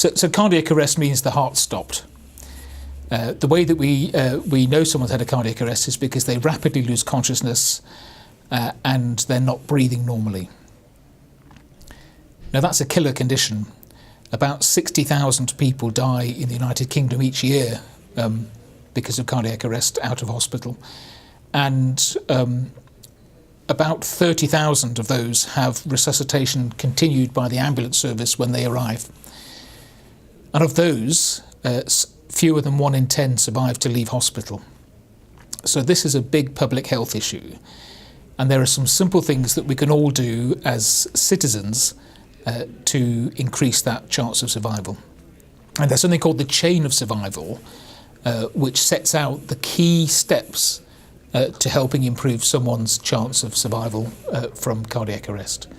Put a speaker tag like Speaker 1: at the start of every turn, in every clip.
Speaker 1: So cardiac arrest means the heart stopped. The way that we know someone's had a cardiac arrest is because they rapidly lose consciousness and they're not breathing normally. Now that's a killer condition. About 60,000 people die in the United Kingdom each year because of cardiac arrest out of hospital. And about 30,000 of those have resuscitation continued by the ambulance service when they arrive. And of those, fewer than 1 in 10 survive to leave hospital. So this is a big public health issue. And there are some simple things that we can all do as citizens to increase that chance of survival. And there's something called the chain of survival, which sets out the key steps to helping improve someone's chance of survival from cardiac arrest.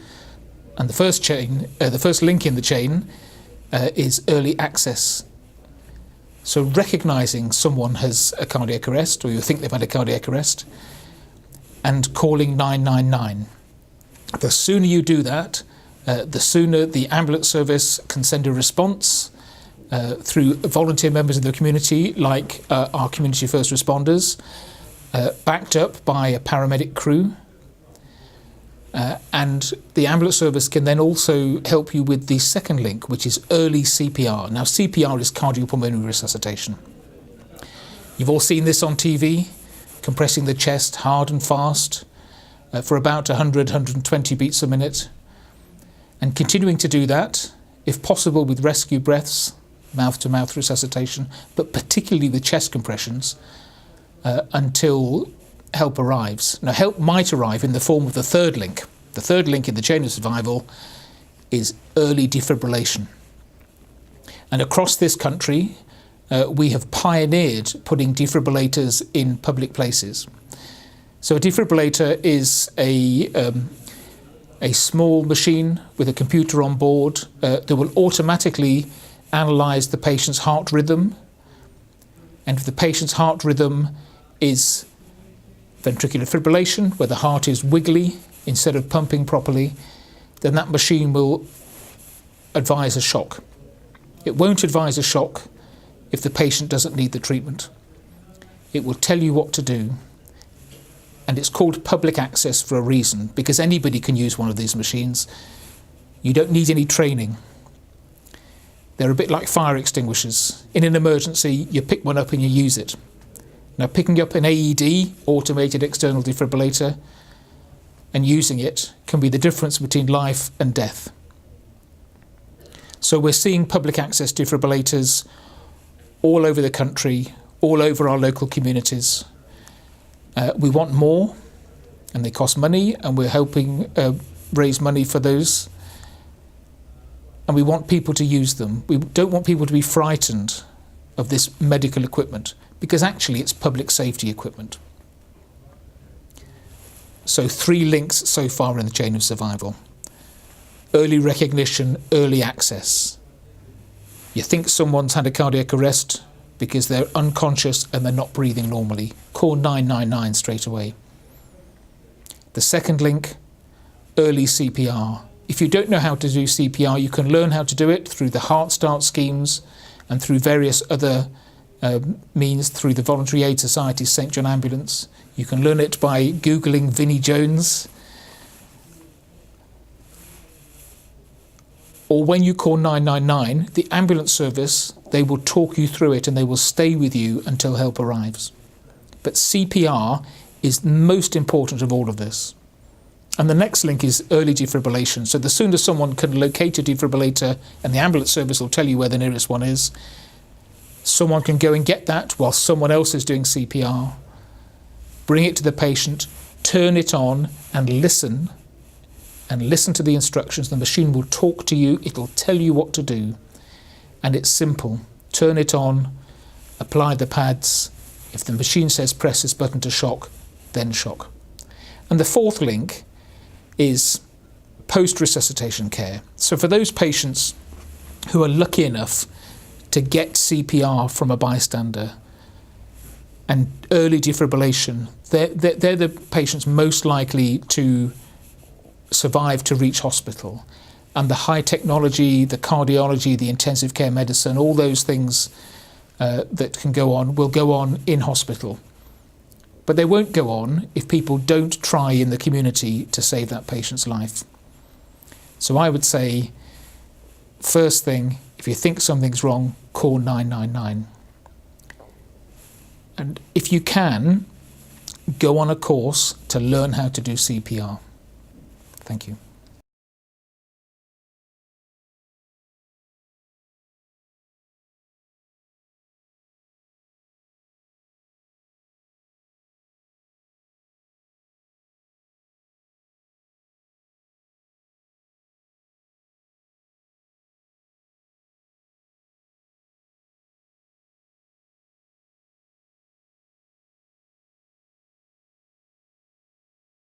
Speaker 1: And the first link in the chain is early access. So recognising someone has a cardiac arrest, or you think they've had a cardiac arrest, and calling 999. The sooner you do that, the sooner the ambulance service can send a response through volunteer members of the community, like our community first responders, backed up by a paramedic crew. And the ambulance service can then also help you with the second link, which is early CPR. Now, CPR is cardiopulmonary resuscitation. You've all seen this on TV, compressing the chest hard and fast for about 100, 120 beats a minute. And continuing to do that, if possible with rescue breaths, mouth-to-mouth resuscitation, but particularly with chest compressions, until help arrives. Now, help might arrive in the form of the third link. The third link in the chain of survival is early defibrillation. And across this country, we have pioneered putting defibrillators in public places. So a defibrillator is a small machine with a computer on board that will automatically analyse the patient's heart rhythm. And if the patient's heart rhythm is ventricular fibrillation, where the heart is wiggly instead of pumping properly, then that machine will advise a shock. It won't advise a shock if the patient doesn't need the treatment. It will tell you what to do. And it's called public access for a reason, because anybody can use one of these machines. You don't need any training. They're a bit like fire extinguishers. In an emergency, you pick one up and you use it. Now, picking up an AED, automated external defibrillator, and using it can be the difference between life and death. So we're seeing public access defibrillators all over the country, all over our local communities. We want more, and they cost money, and we're helping raise money for those. And we want people to use them. We don't want people to be frightened of this medical equipment, because actually it's public safety equipment. So 3 links so far in the chain of survival. Early recognition, early access. You think someone's had a cardiac arrest because they're unconscious and they're not breathing normally. Call 999 straight away. The second link, early CPR. If you don't know how to do CPR, you can learn how to do it through the Heart Start schemes and through various other means, through the Voluntary Aid Society's St John Ambulance. You can learn it by Googling Vinnie Jones. Or when you call 999, the ambulance service, they will talk you through it and they will stay with you until help arrives. But CPR is most important of all of this. And the next link is early defibrillation. So the sooner someone can locate a defibrillator, and the ambulance service will tell you where the nearest one is, someone can go and get that while someone else is doing CPR, bring it to the patient, turn it on and listen to the instructions. The machine will talk to you, it'll tell you what to do. And it's simple. Turn it on, apply the pads. If the machine says press this button to shock, then shock. And the fourth link is post-resuscitation care. So for those patients who are lucky enough to get CPR from a bystander and early defibrillation, they're the patients most likely to survive to reach hospital. and the high technology, the cardiology, the intensive care medicine, all those things that can go on will go on in hospital. But they won't go on if people don't try in the community to save that patient's life. So I would say, first thing, if you think something's wrong, call 999. And if you can, go on a course to learn how to do CPR. Thank you.